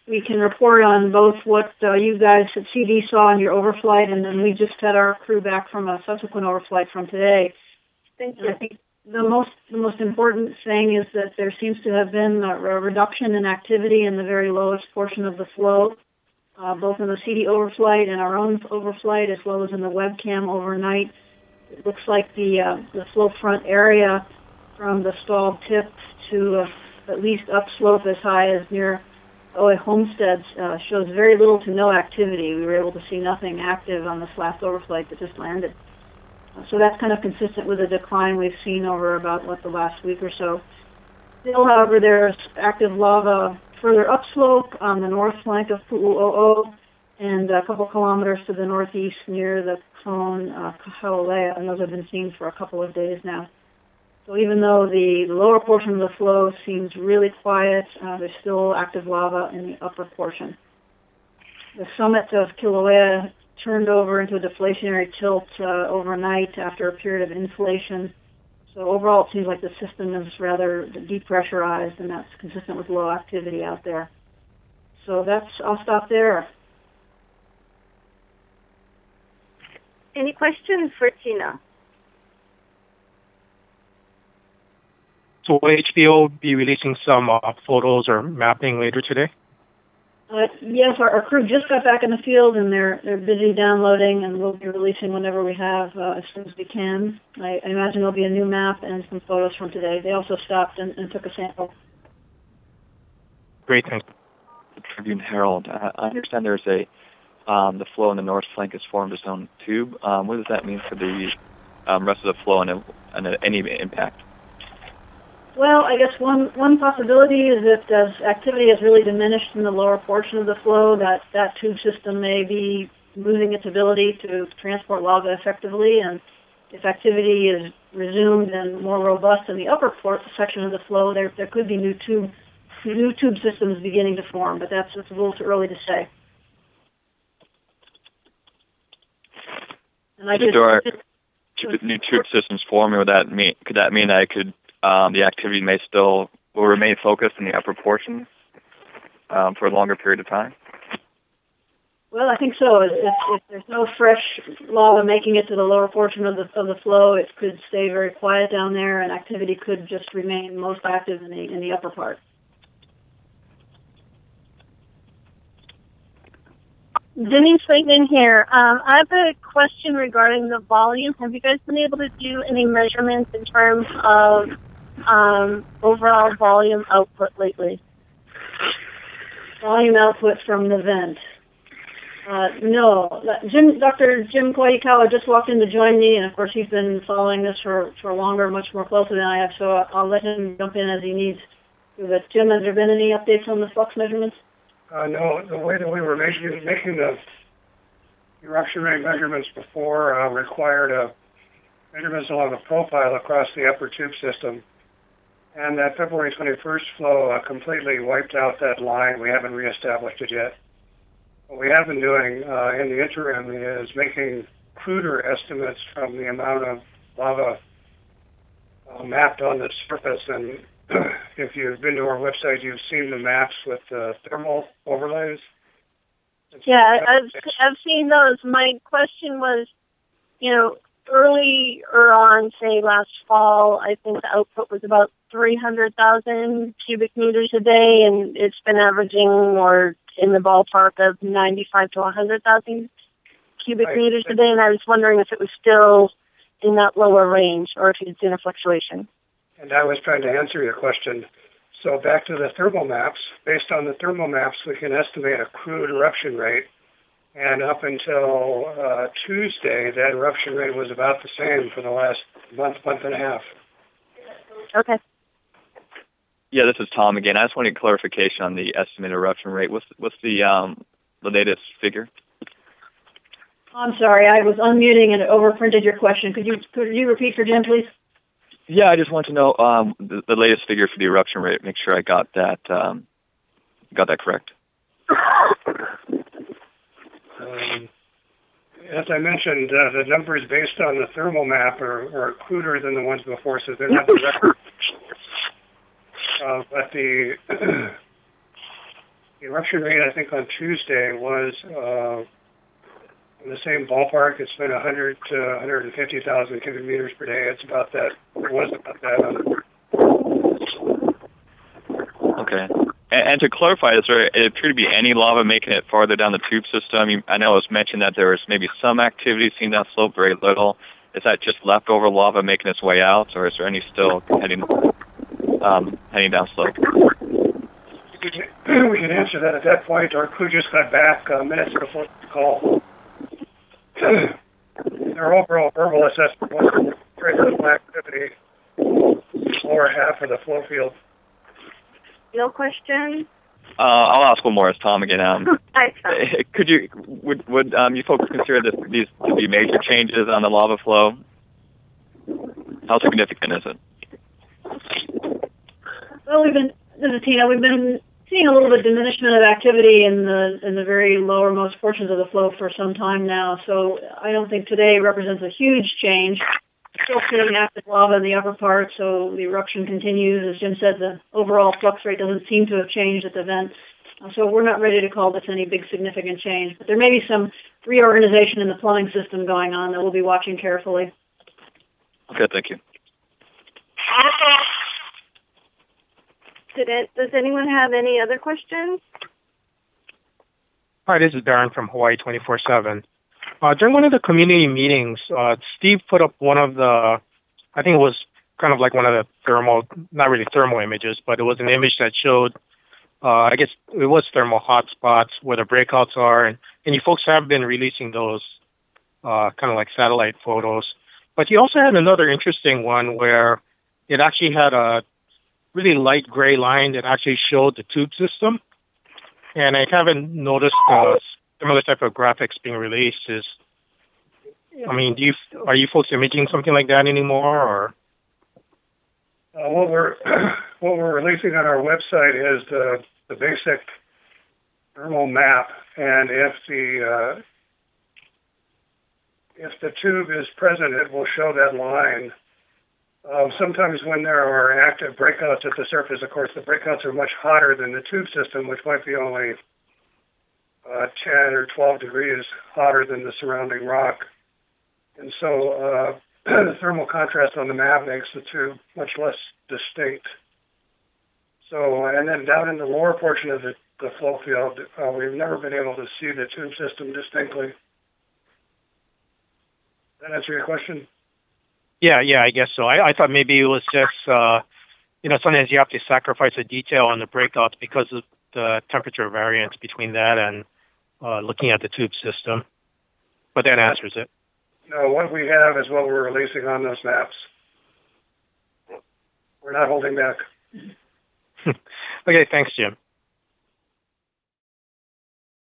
we can report on both what you guys at CD saw in your overflight, and then we just had our crew back from a subsequent overflight from today. Thank you. I think the most important thing is that there seems to have been a reduction in activity in the very lowest portion of the flow, both in the CD overflight and our own overflight, as well as in the webcam overnight. It looks like the flow front area from the stalled tips to at least upslope as high as near OA Homesteads shows very little to no activity. We were able to see nothing active on this last overflight that just landed. So that's kind of consistent with the decline we've seen over about, the last week or so. Still, however, there's active lava further upslope on the north flank of Pu'u'o'o and a couple kilometers to the northeast near the cone Kahalea, and those have been seen for a couple of days now. So even though the lower portion of the flow seems really quiet, there's still active lava in the upper portion. The summit of Kilauea turned over into a deflationary tilt overnight after a period of inflation. So overall, it seems like the system is rather depressurized, and that's consistent with low activity out there. So I'll stop there. Any questions for Tina? So will HBO be releasing some photos or mapping later today? Yes, our crew just got back in the field, and they're busy downloading, and we'll be releasing whenever we have as soon as we can. I imagine there'll be a new map and some photos from today. They also stopped and took a sample. Great, thanks. The Tribune Herald. I understand there's the flow in the north flank has formed its own tube. What does that mean for the rest of the flow and any impact? Well, I guess one possibility is that as activity has really diminished in the lower portion of the flow, that tube system may be losing its ability to transport lava effectively, and if activity is resumed and more robust in the upper section of the flow, there could be new tube systems beginning to form, but that's just a little too early to say. And new tube systems forming, could that mean that the activity will remain focused in the upper portion for a longer period of time? Well, I think so. If there's no fresh lava making it to the lower portion of the flow, it could stay very quiet down there, and activity could just remain most active in the upper part. Denise Waitman here. I have a question regarding the volume. Have you guys been able to do any measurements in terms of overall volume output lately? Volume output from the vent. No. Dr. Jim Koikawa just walked in to join me, and of course he's been following this for longer, much more closely than I have, so I'll let him jump in as he needs to. But Jim, has there been any updates on the flux measurements? No, the way that we were making the eruption rate measurements before required measurements along the profile across the upper tube system. And that February 21st flow completely wiped out that line. We haven't reestablished it yet. What we have been doing in the interim is making cruder estimates from the amount of lava mapped on the surface. And if you've been to our website, you've seen the maps with thermal overlays. Yeah, I've seen those. My question was, earlier on, say last fall, I think the output was about 300,000 cubic meters a day, and it's been averaging more in the ballpark of 95 to 100,000 cubic meters a day, and I was wondering if it was still in that lower range or if it's in a fluctuation. And I was trying to answer your question. So back to the thermal maps. Based on the thermal maps, we can estimate a crude eruption rate. And up until Tuesday, that eruption rate was about the same for the last month and a half. Okay. Yeah, this is Tom again. I just wanted clarification on the estimated eruption rate. What's the latest figure? I'm sorry, I was unmuting and it overprinted your question. Could you repeat for Jim, please? Yeah, I just want to know the latest figure for the eruption rate. Make sure I got that correct. As I mentioned, the numbers based on the thermal map are cruder than the ones before, so they're not direct. But The eruption rate, I think, on Tuesday was in the same ballpark. It's been 100 to 150,000 cubic meters per day. It's about that. It was about that. Okay. And to clarify, is there appear to be any lava making it farther down the tube system? I know it was mentioned that there was maybe some activity seen down slope, very little. Is that just leftover lava making its way out, or is there any still heading down slope? We can answer that at that point. Our crew just got back minutes before the call. Their overall verbal assessment was very little activity, lower half of the flow field. No question? I'll ask one more as Tom again. Would Would you folks consider these to be major changes on the lava flow? How significant is it? Well, this is Tina. We've been seeing a little bit diminishment of activity in the very lowermost portions of the flow for some time now. So I don't think today represents a huge change. Still seeing active lava in the upper part, so the eruption continues. As Jim said, the overall flux rate doesn't seem to have changed at the vent. So we're not ready to call this any big significant change. But there may be some reorganization in the plumbing system going on that we'll be watching carefully. Okay, thank you. Does anyone have any other questions? Hi, this is Darren from Hawaii 24/7. During one of the community meetings, Steve put up one of the, I think it was kind of like one of the thermal, not really thermal images, but it was an image that showed, I guess it was thermal hotspots where the breakouts are, and you folks have been releasing those kind of like satellite photos. But you also had another interesting one where it actually had a really light gray line that actually showed the tube system. And I haven't noticed similar type of graphics being released. I mean, are you folks imaging something like that anymore, or? What we're releasing on our website is the basic thermal map, and if the tube is present, it will show that line. Sometimes when there are active breakouts at the surface, of course, the breakouts are much hotter than the tube system, which might be only 10 or 12 degrees hotter than the surrounding rock. And so the thermal contrast on the map makes the tube much less distinct. So, and then down in the lower portion of the flow field, we've never been able to see the tube system distinctly. Does that answer your question? Yeah, I guess so. I thought maybe it was just, sometimes you have to sacrifice a detail on the breakouts because of the temperature variance between that and looking at the tube system. But that answers it. No, what we have is what we're releasing on those maps. We're not holding back. Okay, thanks, Jim.